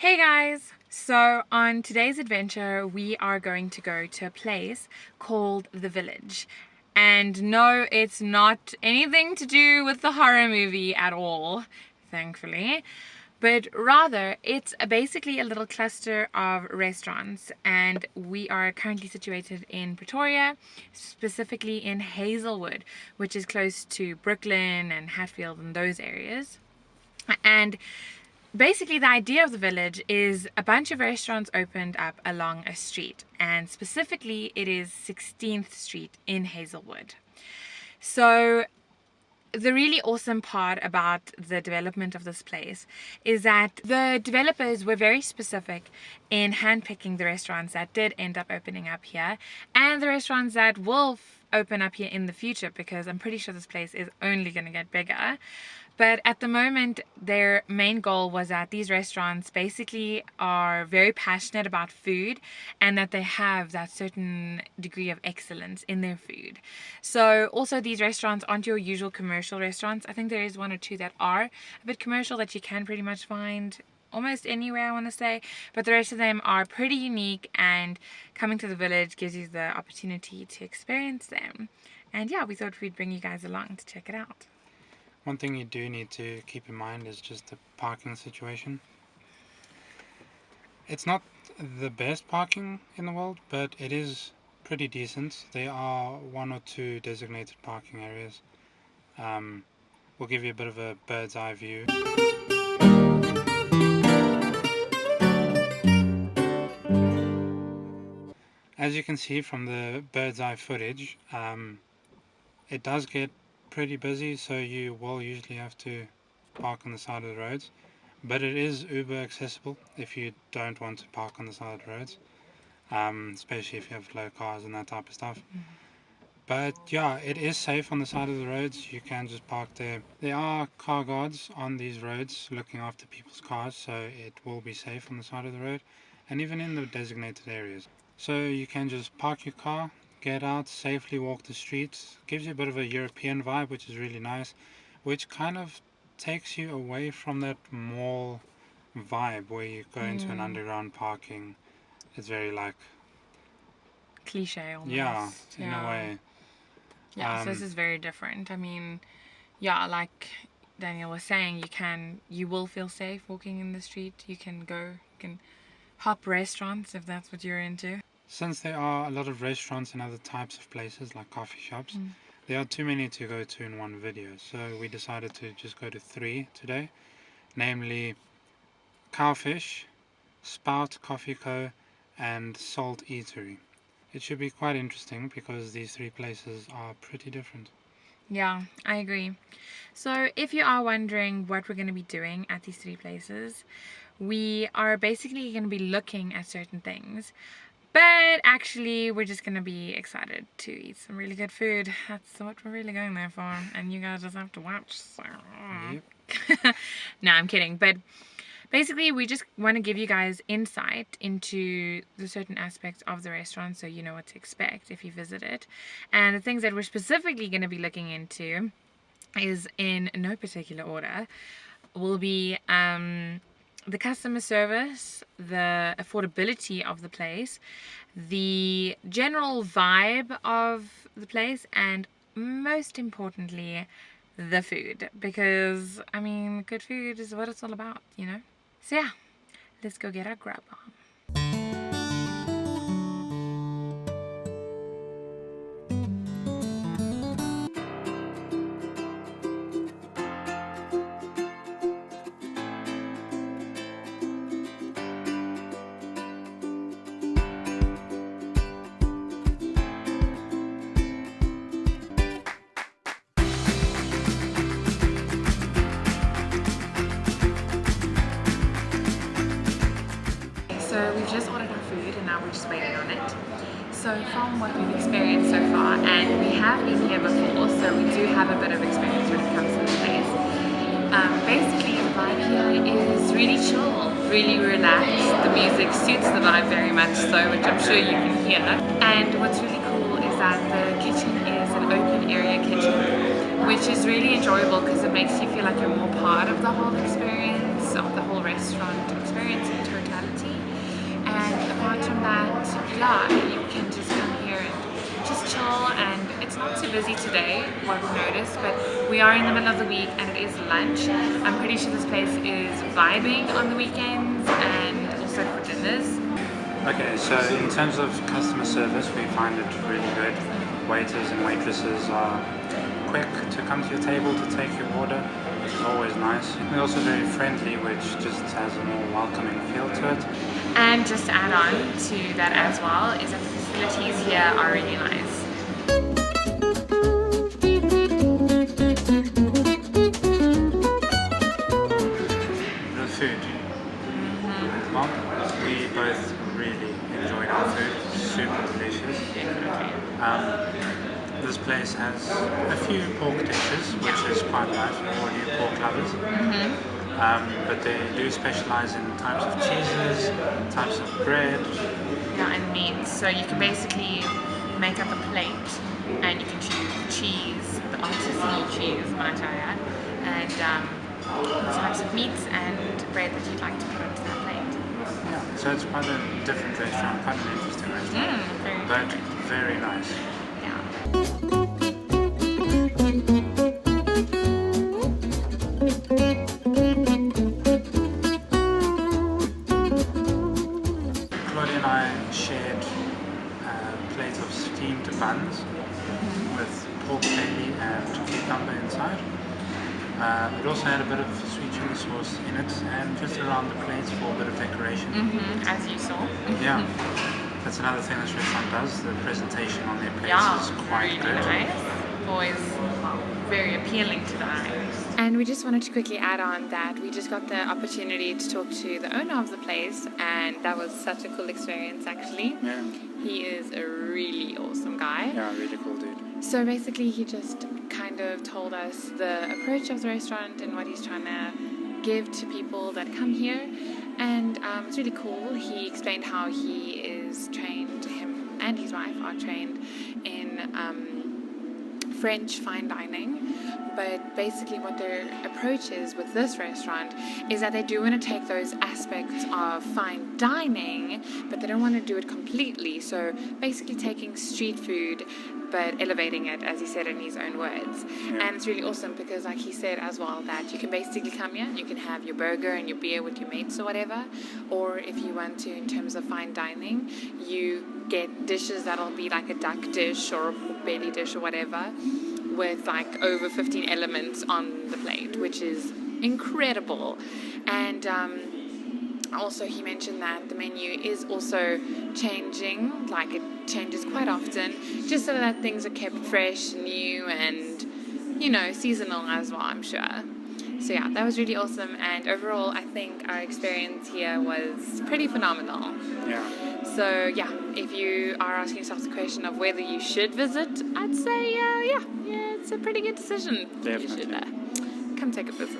Hey guys! So on today's adventure we are going to go to a place called The Village. And no, it's not anything to do with the horror movie at all, thankfully. But rather, it's basically a little cluster of restaurants, and we are currently situated in Pretoria, specifically in Hazelwood, which is close to Brooklyn and Hatfield and those areas. And basically the idea of the village is a bunch of restaurants opened up along a street, and specifically it is 16th Street in Hazelwood. So the really awesome part about the development of this place is that the developers were very specific in handpicking the restaurants that did end up opening up here and the restaurants that will open up here in the future, because I'm pretty sure this place is only going to get bigger. But at the moment, their main goal was that these restaurants basically are very passionate about food and that they have that certain degree of excellence in their food. So also these restaurants aren't your usual commercial restaurants. I think there is one or two that are a bit commercial that you can pretty much find almost anywhere, I want to say, but the rest of them are pretty unique, and coming to the village gives you the opportunity to experience them. And yeah, we thought we'd bring you guys along to check it out. One thing you do need to keep in mind is just the parking situation. It's not the best parking in the world, but it is pretty decent. There are one or two designated parking areas. We'll give you a bit of a bird's eye view. As you can see from the bird's eye footage, it does get pretty busy, so you will usually have to park on the side of the roads, but it is Uber accessible if you don't want to park on the side of the roads, especially if you have low cars and that type of stuff. But yeah, it is safe on the side of the roads. You can just park there. There are car guards on these roads looking after people's cars, so it will be safe on the side of the road and even in the designated areas. So you can just park your car, get out, safely walk the streets. Gives you a bit of a European vibe, which is really nice, which kind of takes you away from that mall vibe where you go into an underground parking. It's very like cliche almost. Yeah, in a way. Yeah, so this is very different. I mean, yeah, like Daniel was saying, you will feel safe walking in the street. You can hop restaurants if that's what you're into. Since there are a lot of restaurants and other types of places like coffee shops, there are too many to go to in one video. So we decided to just go to 3 today, namely Cowfish, Spout Coffee Co, and Salt Eatery. It should be quite interesting because these 3 places are pretty different. Yeah, I agree. So if you are wondering what we're going to be doing at these 3 places, we are basically going to be looking at certain things. But actually, we're just going to be excited to eat some really good food. That's what we're really going there for. And you guys just have to watch. So. Yep. No, I'm kidding. But basically, we just want to give you guys insight into the certain aspects of the restaurant so you know what to expect if you visit it. And the things that we're specifically going to be looking into is, in no particular order, will be the customer service, the affordability of the place, the general vibe of the place, and most importantly, the food. Because, I mean, good food is what it's all about, you know? So yeah, let's go get our grub on. So we've just ordered our food and now we're just waiting on it. So from what we've experienced so far, and we have been here before, so we do have a bit of experience when it comes to this place. Basically the vibe here is really chill, really relaxed. The music suits the vibe very much so, which I'm sure you can hear. And what's really cool is that the kitchen is an open area kitchen, which is really enjoyable because it makes you feel like you're more part of the whole experience, of the whole restaurant experience in terms apart from that, yeah, you can just come here and just chill, and it's not too busy today, what we've noticed, but we are in the middle of the week and it is lunch. I'm pretty sure this place is vibing on the weekends and also for dinners. Okay, so in terms of customer service, we find it really good. Waiters and waitresses are quick to come to your table to take your order, which is always nice. They're also very friendly, which just has a more welcoming feel to it. And just to add on to that as well, is that the facilities here are really nice. The food. Well, we both really enjoyed our food. Super delicious. This place has a few pork dishes, which is quite nice for all you pork lovers. But they do specialize in types of cheeses, types of bread. Yeah, and meats. So you can basically make up a plate and you can choose cheese, the artisanal cheese, might I add, and the types of meats and bread that you'd like to put onto that plate. Yeah, so it's quite a different restaurant, quite an interesting restaurant, but very nice. Yeah. Claudia and I shared a plate of steamed buns with pork belly and cucumber inside. It also had a bit of sweet chili sauce in it, and just around the plates for a bit of decoration. As you saw. Yeah, that's another thing this restaurant does. The presentation on their plates Yeah, is quite really good. nice. Always very appealing to the eyes. And we just wanted to quickly add on that we just got the opportunity to talk to the owner of the place, and that was such a cool experience actually. Yeah, He is a really awesome guy. yeah, really cool dude. So basically he just kind of told us the approach of the restaurant and what he's trying to give to people that come here, and it's really cool. He explained how he is trained, him and his wife are trained in French fine dining, but basically what their approach is with this restaurant is that they do want to take those aspects of fine dining, but they don't want to do it completely. So basically taking street food but elevating it, as he said in his own words. And it's really awesome because, like he said as well, that you can basically come here, you can have your burger and your beer with your mates or whatever, or if you want to, in terms of fine dining, you get dishes that'll be like a duck dish or a pork belly dish or whatever, with like over 15 elements on the plate, which is incredible. And also he mentioned that the menu is also changing, like it changes quite often, just so that things are kept fresh, new, and seasonal as well, I'm sure. So yeah, that was really awesome, and overall I think our experience here was pretty phenomenal. Yeah. So yeah, if you are asking yourself the question of whether you should visit, I'd say yeah, it's a pretty good decision. Definitely. You should come take a visit.